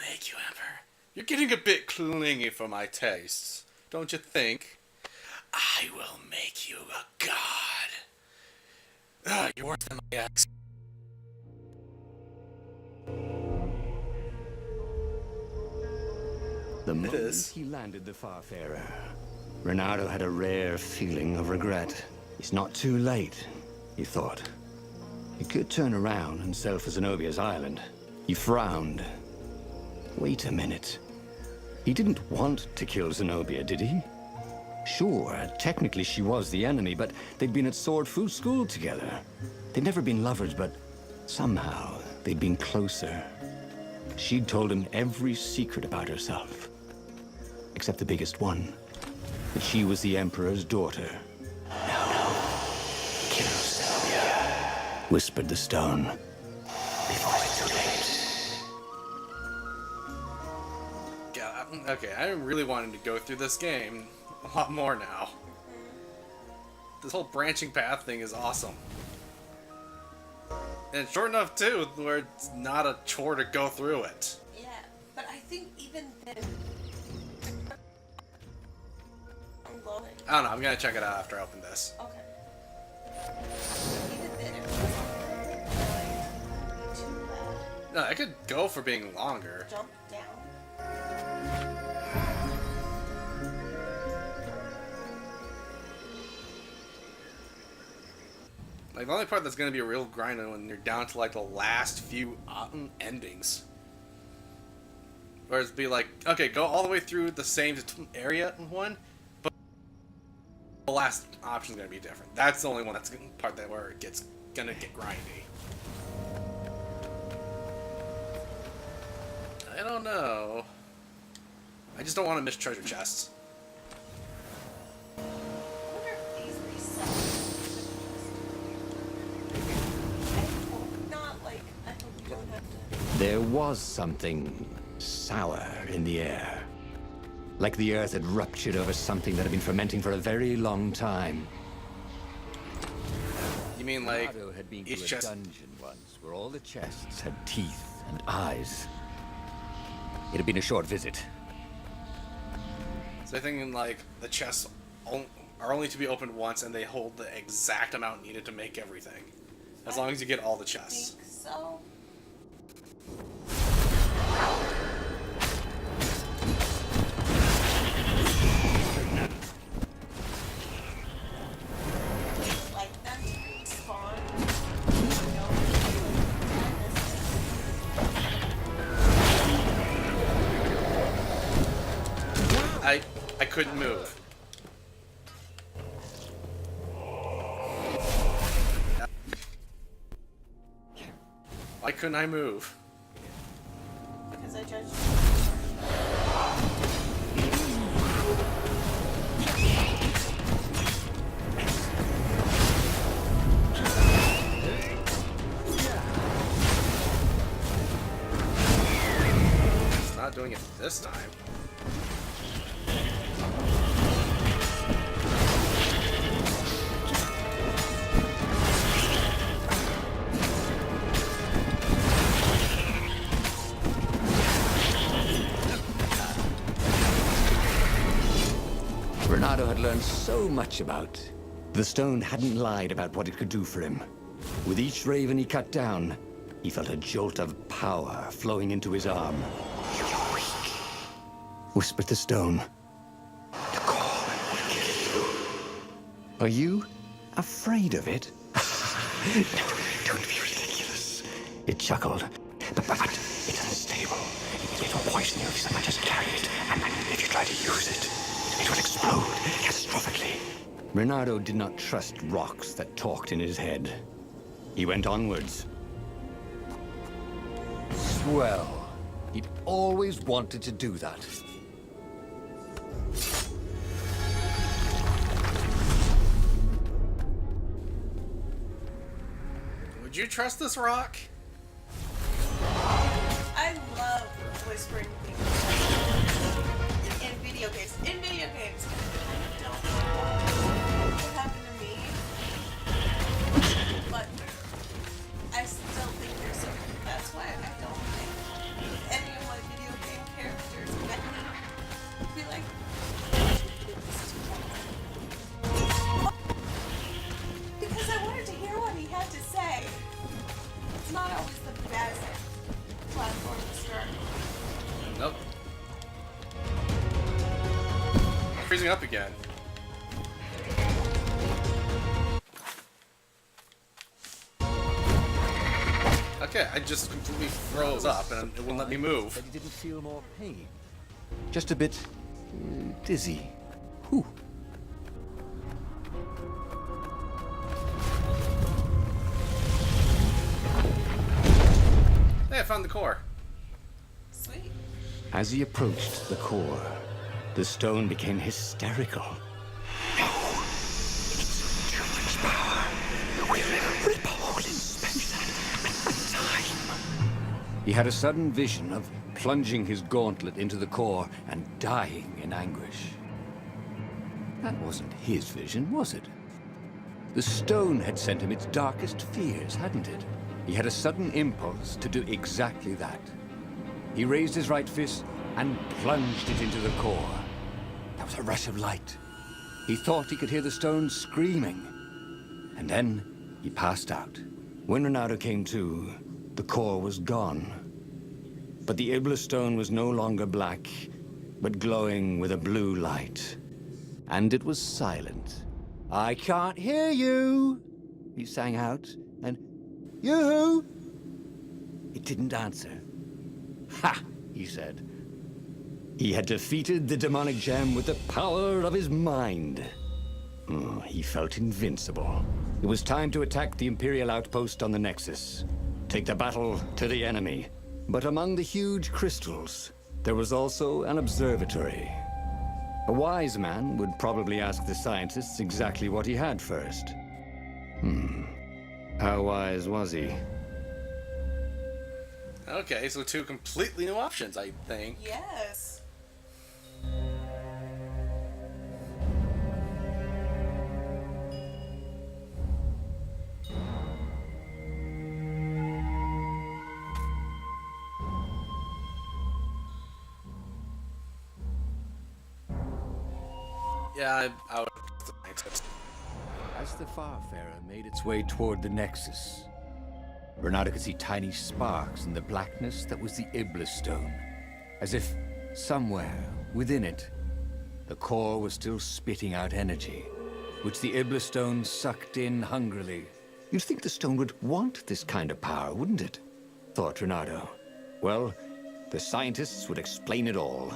make you emperor. You're getting a bit clingy for my tastes, don't you think? I will make you a god. You're worse than my ex. The moment he landed the Farfarer, Renato had a rare feeling of regret. It's not too late, he thought. He could turn around and sail for Zenobia's island. He frowned. Wait a minute. He didn't want to kill Zenobia, did he? Sure, technically she was the enemy, but they'd been at Sword Fu school together. They'd never been lovers, but somehow they'd been closer. She'd told him every secret about herself. Except the biggest one. That she was the Emperor's daughter. No. Kill Zenobia, whispered the stone. Before it's too late. Yeah, okay, I'm really wanting to go through this game a lot more now. This whole branching path thing is awesome. And it's short enough, too, where it's not a chore to go through it. Yeah, but I think even then... I don't know, I'm gonna check it out after I open this. Okay. Even then, it wasn't like too bad. No, I could go for being longer. Jump down. Like, the only part that's gonna be a real grind is when you're down to, like, the last few endings. Or it'd be like, okay, go all the way through the same area one, but the last option's gonna be different. That's the only one that's part that where it gonna get grindy. I don't know. I just don't want to miss treasure chests. I wonder if these reset. I hope not, like, I hope you don't have to... There was something sour in the air. Like the earth had ruptured over something that had been fermenting for a very long time. You mean like Renato had been each to a chest? dungeon once where all the chests had teeth and eyes. It had been a short visit. So I'm thinking like the chests are only to be opened once, and they hold the exact amount needed to make everything, as long as you get all the I chests. think so. Like them to spawn. I couldn't move. Why couldn't I move? Because I judged It's not doing it this time. Renato had learned so much about. The stone hadn't lied about what it could do for him. With each raven he cut down, he felt a jolt of power flowing into his arm. "You're weak," whispered the stone. "The call will kill you." "Are you afraid of it?" "No, don't be ridiculous," it chuckled. But it's unstable. It will poison you if someone just carry it, and if you try to use it, it will explode catastrophically. Renato did not trust rocks that talked in his head. He went onwards. Swell. He'd always wanted to do that. Would you trust this rock? I love whispering things in video games. In video games, I don't know what happened to me, but I still think there's something. That's why I don't think any of my video freezing up again. Okay, I just completely froze up and it wouldn't let me move. But he didn't feel more pain. Just a bit dizzy. Whew. Hey, I found the core. Sweet. As he approached the core, the stone became hysterical. No, it's too much power. We'll rip a hole in space and time. He had a sudden vision of plunging his gauntlet into the core and dying in anguish. That wasn't his vision, was it? The stone had sent him its darkest fears, hadn't it? He had a sudden impulse to do exactly that. He raised his right fist and plunged it into the core. There was a rush of light. He thought he could hear the stone screaming. And then he passed out. When Ronaldo came to, the core was gone. But the Iblis stone was no longer black, but glowing with a blue light. And it was silent. "I can't hear you," he sang out, and "You?" It didn't answer. "Ha!" he said. He had defeated the demonic gem with the power of his mind. He felt invincible. It was time to attack the Imperial outpost on the Nexus. Take the battle to the enemy. But among the huge crystals, there was also an observatory. A wise man would probably ask the scientists exactly what he had first. How wise was he? Okay, so two completely new options, I think. Yes. Yeah, I would. As the Farfarer made its way toward the Nexus, Ronaldo could see tiny sparks in the blackness that was the Iblis stone. As if somewhere within it, the core was still spitting out energy, which the Iblis stone sucked in hungrily. You'd think the stone would want this kind of power, wouldn't it? Thought Ronaldo. Well, the scientists would explain it all.